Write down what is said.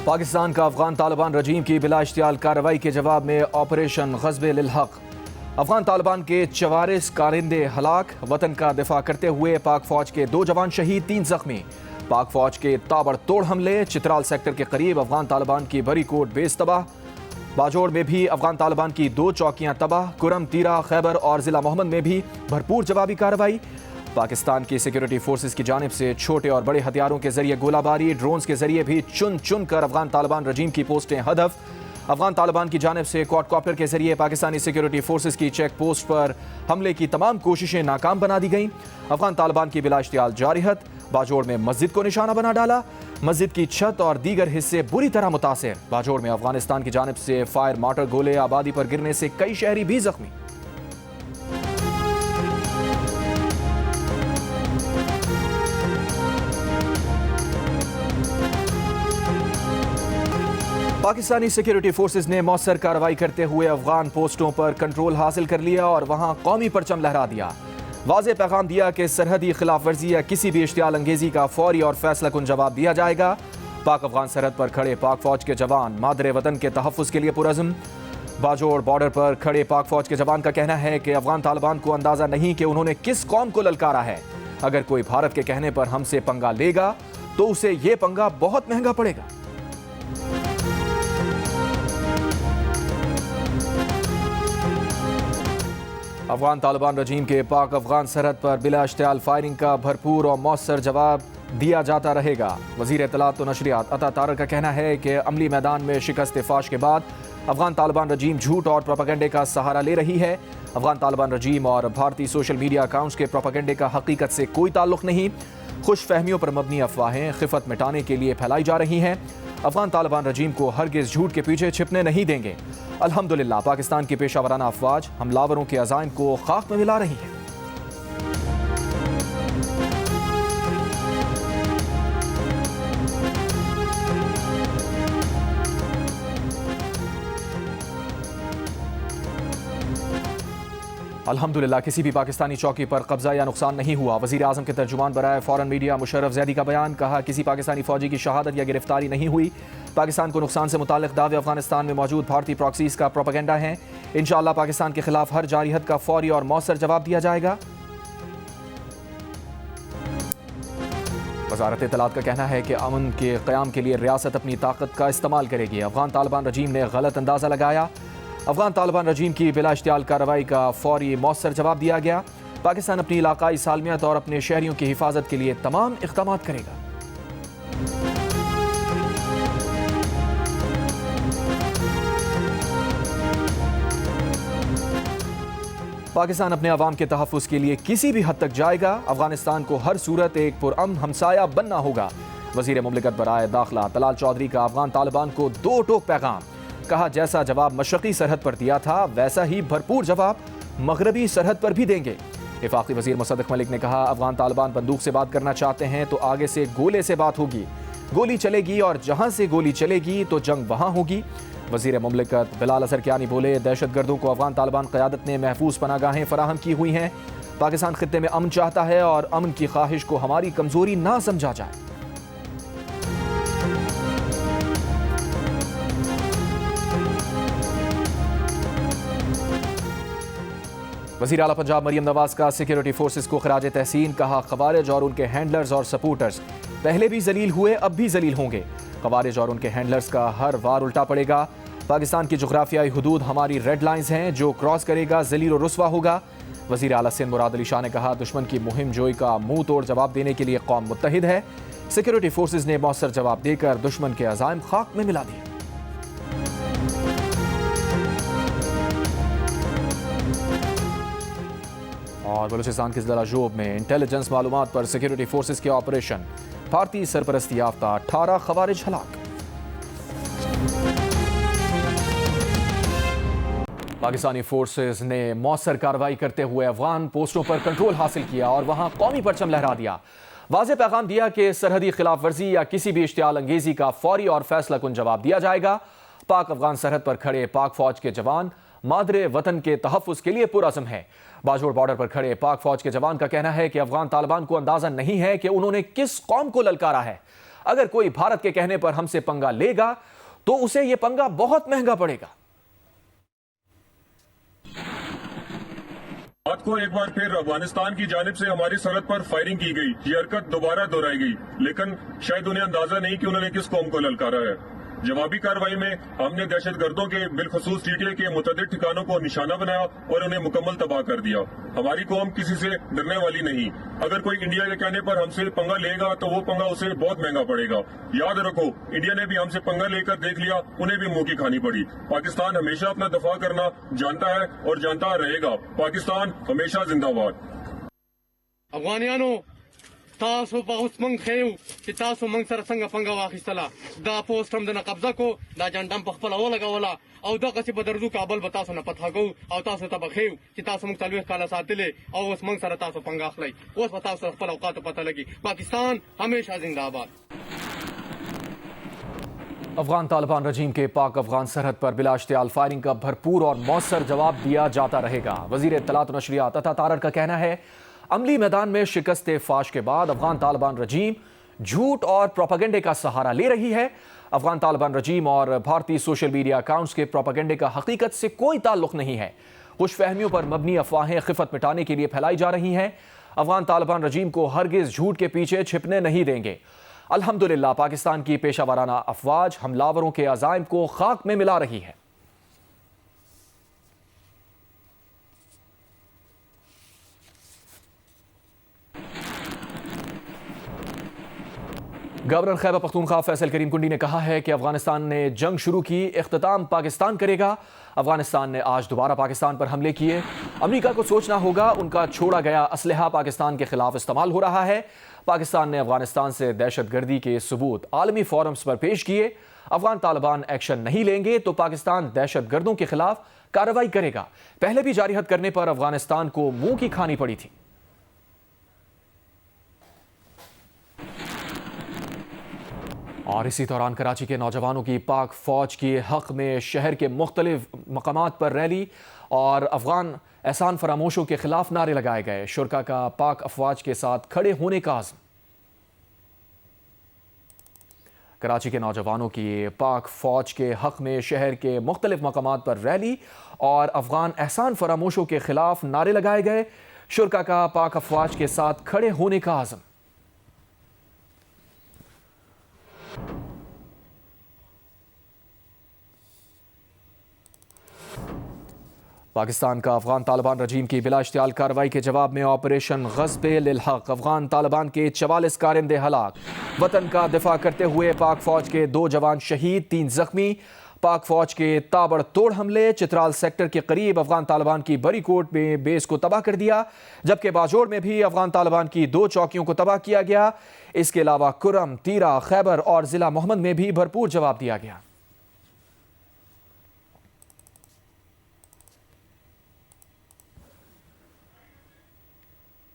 پاکستان کا افغان طالبان رجیم کی بلا اشتعال کارروائی کے جواب میں آپریشن غصب للحق۔ افغان طالبان کے 44 کارندے ہلاک، وطن کا دفاع کرتے ہوئے پاک فوج کے 2 جوان شہید، 3 زخمی۔ پاک فوج کے تابڑ توڑ حملے، چترال سیکٹر کے قریب افغان طالبان کی بری کوٹ بیس تباہ۔ باجوڑ میں بھی افغان طالبان کی 2 چوکیاں تباہ، کرم، تیرا، خیبر اور ضلع محمد میں بھی بھرپور جوابی کارروائی۔ پاکستان کی سیکیورٹی فورسز کی جانب سے چھوٹے اور بڑے ہتھیاروں کے ذریعے گولہ باری، ڈرونز کے ذریعے بھی چن کر افغان طالبان رجیم کی پوسٹیں ہدف۔ افغان طالبان کی جانب سے کوڈ کاپٹر کے ذریعے پاکستانی سیکیورٹی فورسز کی چیک پوسٹ پر حملے کی تمام کوششیں ناکام بنا دی گئیں۔ افغان طالبان کی بلا اشتعال جارحیت، باجوڑ میں مسجد کو نشانہ بنا ڈالا، مسجد کی چھت اور دیگر حصے بری طرح متاثر۔ باجوڑ میں افغانستان کی جانب سے فائر مارٹر گولے آبادی پر گرنے سے کئی شہری بھی زخمی۔ پاکستانی سیکیورٹی فورسز نے مؤثر کارروائی کرتے ہوئے افغان پوسٹوں پر کنٹرول حاصل کر لیا اور وہاں قومی پرچم لہرا دیا۔ واضح پیغام دیا کہ سرحدی خلاف ورزی یا کسی بھی اشتعال انگیزی کا فوری اور فیصلہ کن جواب دیا جائے گا۔ پاک افغان سرحد پر کھڑے پاک فوج کے جوان مادر وطن کے تحفظ کے لیے پرعزم۔ باجوڑ بارڈر پر کھڑے پاک فوج کے جوان کا کہنا ہے کہ افغان طالبان کو اندازہ نہیں کہ انہوں نے کس قوم کو للکارا ہے۔ اگر کوئی بھارت کے کہنے پر ہم سے پنگا لے گا تو اسے یہ پنگا بہت مہنگا پڑے گا۔ افغان طالبان رجیم کے پاک افغان سرحد پر بلا اشتعال فائرنگ کا بھرپور اور مؤثر جواب دیا جاتا رہے گا۔ وزیر اطلاعات و نشریات عطا طارق کا کہنا ہے کہ عملی میدان میں شکست فاش کے بعد افغان طالبان رجیم جھوٹ اور پروپیگنڈے کا سہارا لے رہی ہے۔ افغان طالبان رجیم اور بھارتی سوشل میڈیا اکاؤنٹس کے پروپیگنڈے کا حقیقت سے کوئی تعلق نہیں۔ خوش فہمیوں پر مبنی افواہیں خفت مٹانے کے لیے پھیلائی جا رہی ہیں۔ افغان طالبان رجیم کو ہرگز جھوٹ کے پیچھے چھپنے نہیں دیں گے۔ الحمدللہ پاکستان کی پیشہ ورانہ افواج حملاوروں کے عزائم کو خاک میں ملا رہی ہیں۔ الحمدللہ کسی بھی پاکستانی چوکی پر قبضہ یا نقصان نہیں ہوا۔ وزیر اعظم کے ترجمان برائے فارن میڈیا مشرف زیدی کا بیان، کہا کسی پاکستانی فوجی کی شہادت یا گرفتاری نہیں ہوئی۔ پاکستان کو نقصان سے متعلق دعوے افغانستان میں موجود بھارتی پراکسیز کا پروپیگنڈا ہیں۔ انشاءاللہ پاکستان کے خلاف ہر جارحیت کا فوری اور مؤثر جواب دیا جائے گا۔ وزارت اطلاعات کا کہنا ہے کہ امن کے قیام کے لیے ریاست اپنی طاقت کا استعمال کرے گی۔ افغان طالبان رجیم نے غلط اندازہ لگایا۔ افغان طالبان رجیم کی بلا اشتعال کارروائی کا فوری مؤثر جواب دیا گیا۔ پاکستان اپنی علاقائی سالمیت اور اپنے شہریوں کی حفاظت کے لیے تمام اقدامات کرے گا۔ پاکستان اپنے عوام کے تحفظ کے لیے کسی بھی حد تک جائے گا۔ افغانستان کو ہر صورت ایک پرامن ہمسایہ بننا ہوگا۔ وزیر مملکت برائے داخلہ طلال چودھری کا افغان طالبان کو 2 ٹوک پیغام، کہا جیسا جواب مشرقی سرحد پر دیا تھا ویسا ہی بھرپور جواب مغربی سرحد پر بھی دیں گے۔ وفاقی وزیر مصدق ملک نے کہا افغان طالبان بندوق سے بات کرنا چاہتے ہیں تو آگے سے گولے سے بات ہوگی، گولی چلے گی اور جہاں سے گولی چلے گی تو جنگ وہاں ہوگی۔ وزیر مملکت بلال اظہر کیانی بولے دہشت گردوں کو افغان طالبان قیادت نے محفوظ پناہ گاہیں فراہم کی ہوئی ہیں۔ پاکستان خطے میں امن چاہتا ہے اور امن کی خواہش کو ہماری کمزوری نہ سمجھا جائے۔ وزیر اعلیٰ پنجاب مریم نواز کا سیکیورٹی فورسز کو خراج تحسین، کہا خوارج اور ان کے ہینڈلرز اور سپورٹرز پہلے بھی ذلیل ہوئے اب بھی ذلیل ہوں گے۔ خوارج اور ان کے ہینڈلرز کا ہر وار الٹا پڑے گا۔ پاکستان کی جغرافیائی حدود ہماری ریڈ لائنز ہیں، جو کراس کرے گا ذلیل و رسوا ہوگا۔ وزیر اعلیٰ سندھ مراد علی شاہ نے کہا دشمن کی مہم جوئی کا منہ توڑ جواب دینے کے لیے قوم متحد ہے۔ سیکیورٹی فورسز نے مؤثر جواب دے کر دشمن کے عزائم خاک میں ملا دیے۔ اور بلوچستان کے ضلع جوب میں انٹیلیجنس معلومات پر سیکیورٹی فورسز کے آپریشن، بھارتی سرپرستی یافتہ 18 خوارج ہلاک۔ پاکستانی فورسز نے مؤثر کارروائی کرتے ہوئے افغان پوسٹوں پر کنٹرول حاصل کیا اور وہاں قومی پرچم لہرا دیا۔ واضح پیغام دیا کہ سرحدی خلاف ورزی یا کسی بھی اشتعال انگیزی کا فوری اور فیصلہ کن جواب دیا جائے گا۔ پاک افغان سرحد پر کھڑے پاک فوج کے جوان مادر وطن کے تحفظ کے لیے پرعزم ہے۔ باجوڑ بارڈر پر کھڑے پاک فوج کے جوان کا کہنا ہے کہ افغان طالبان کو اندازہ نہیں ہے کہ انہوں نے کس قوم کو للکارا ہے۔ اگر کوئی بھارت کے کہنے پر ہم سے پنگا لے گا تو اسے یہ پنگا بہت مہنگا پڑے گا۔ رات کو ایک بار پھر افغانستان کی جانب سے ہماری سرحد پر فائرنگ کی گئی۔ یہ حرکت دوبارہ دہرائی گئی، لیکن شاید انہیں اندازہ نہیں کہ انہوں نے کس قوم کو للکارا ہے۔ جوابی کارروائی میں ہم نے دہشت گردوں کے بالخصوص ٹی ٹی اے کے متعدد ٹھکانوں کو نشانہ بنایا اور انہیں مکمل تباہ کر دیا۔ ہماری قوم کسی سے ڈرنے والی نہیں۔ اگر کوئی انڈیا کے کہنے پر ہم سے پنگا لے گا تو وہ پنگا اسے بہت مہنگا پڑے گا۔ یاد رکھو، انڈیا نے بھی ہم سے پنگا لے کر دیکھ لیا، انہیں بھی منہ کی کھانی پڑی۔ پاکستان ہمیشہ اپنا دفاع کرنا جانتا ہے اور جانتا رہے گا۔ پاکستان ہمیشہ زندہ باد۔ افغانیانو، تاسو په اوس موږ ښیو چې تاسو موږ سره څنګه پنګه واخیستله. دا پوسټ هم دنه قبضه کو، دا جنډه هم پخپله ولګوله او دغسې به درځو کابل به تاسو نه فتح کوو او تاسو ته به ښیو چې تاسو موږ 40 کاله ساتلې او اوس موږ سره تاسو پنګه اخلئ. اوس به تاسو خپل اوقاتو پته لګي. پاکستان ہمیشہ زندہ آباد۔ افغان طالبان رجیم کے پاک افغان سرحد پر بلا اشتعال فائرنگ کا بھرپور اور مؤثر جواب دیا جاتا رہے گا۔ وزیر اطلاعات و نشریات عطا تارڑ کا کہنا ہے عملی میدان میں شکست فاش کے بعد افغان طالبان رجیم جھوٹ اور پروپیگنڈے کا سہارا لے رہی ہے۔ افغان طالبان رجیم اور بھارتی سوشل میڈیا اکاؤنٹس کے پروپیگنڈے کا حقیقت سے کوئی تعلق نہیں ہے۔ خوش فہمیوں پر مبنی افواہیں خفت مٹانے کے لیے پھیلائی جا رہی ہیں۔ افغان طالبان رجیم کو ہرگز جھوٹ کے پیچھے چھپنے نہیں دیں گے۔ الحمدللہ پاکستان کی پیشہ ورانہ افواج حملاوروں کے عزائم کو خاک میں ملا رہی ہے۔ گورنر خیبر پختونخوا فیصل کریم کنڈی نے کہا ہے کہ افغانستان نے جنگ شروع کی، اختتام پاکستان کرے گا۔ افغانستان نے آج دوبارہ پاکستان پر حملے کیے۔ امریکہ کو سوچنا ہوگا ان کا چھوڑا گیا اسلحہ پاکستان کے خلاف استعمال ہو رہا ہے۔ پاکستان نے افغانستان سے دہشت گردی کے ثبوت عالمی فورمز پر پیش کیے۔ افغان طالبان ایکشن نہیں لیں گے تو پاکستان دہشت گردوں کے خلاف کارروائی کرے گا۔ پہلے بھی جارحیت کرنے پر افغانستان کو منہ کی کھانی پڑی تھی۔ اور اسی دوران کراچی کے نوجوانوں کی پاک فوج کے حق میں شہر کے مختلف مقامات پر ریلی اور افغان احسان فراموشوں کے خلاف نعرے لگائے گئے۔ شرکاء کا پاک افواج کے ساتھ کھڑے ہونے کا عزم۔ کراچی کے نوجوانوں کی پاک فوج کے حق میں شہر کے مختلف مقامات پر ریلی اور افغان احسان فراموشوں کے خلاف نعرے لگائے گئے۔ شرکاء کا پاک افواج کے ساتھ کھڑے ہونے کا عزم۔ پاکستان کا افغان طالبان رجیم کی بلا اشتعال کارروائی کے جواب میں آپریشن غصب للحق۔ افغان طالبان کے 44 کارندے ہلاک۔ وطن کا دفاع کرتے ہوئے پاک فوج کے 2 جوان شہید، 3 زخمی۔ پاک فوج کے تابڑ توڑ حملے چترال سیکٹر کے قریب افغان طالبان کی بری کوٹ میں بیس کو تباہ کر دیا، جبکہ باجوڑ میں بھی افغان طالبان کی 2 چوکیوں کو تباہ کیا گیا۔ اس کے علاوہ کرم، تیرا، خیبر اور ضلع محمد میں بھی بھرپور جواب دیا گیا۔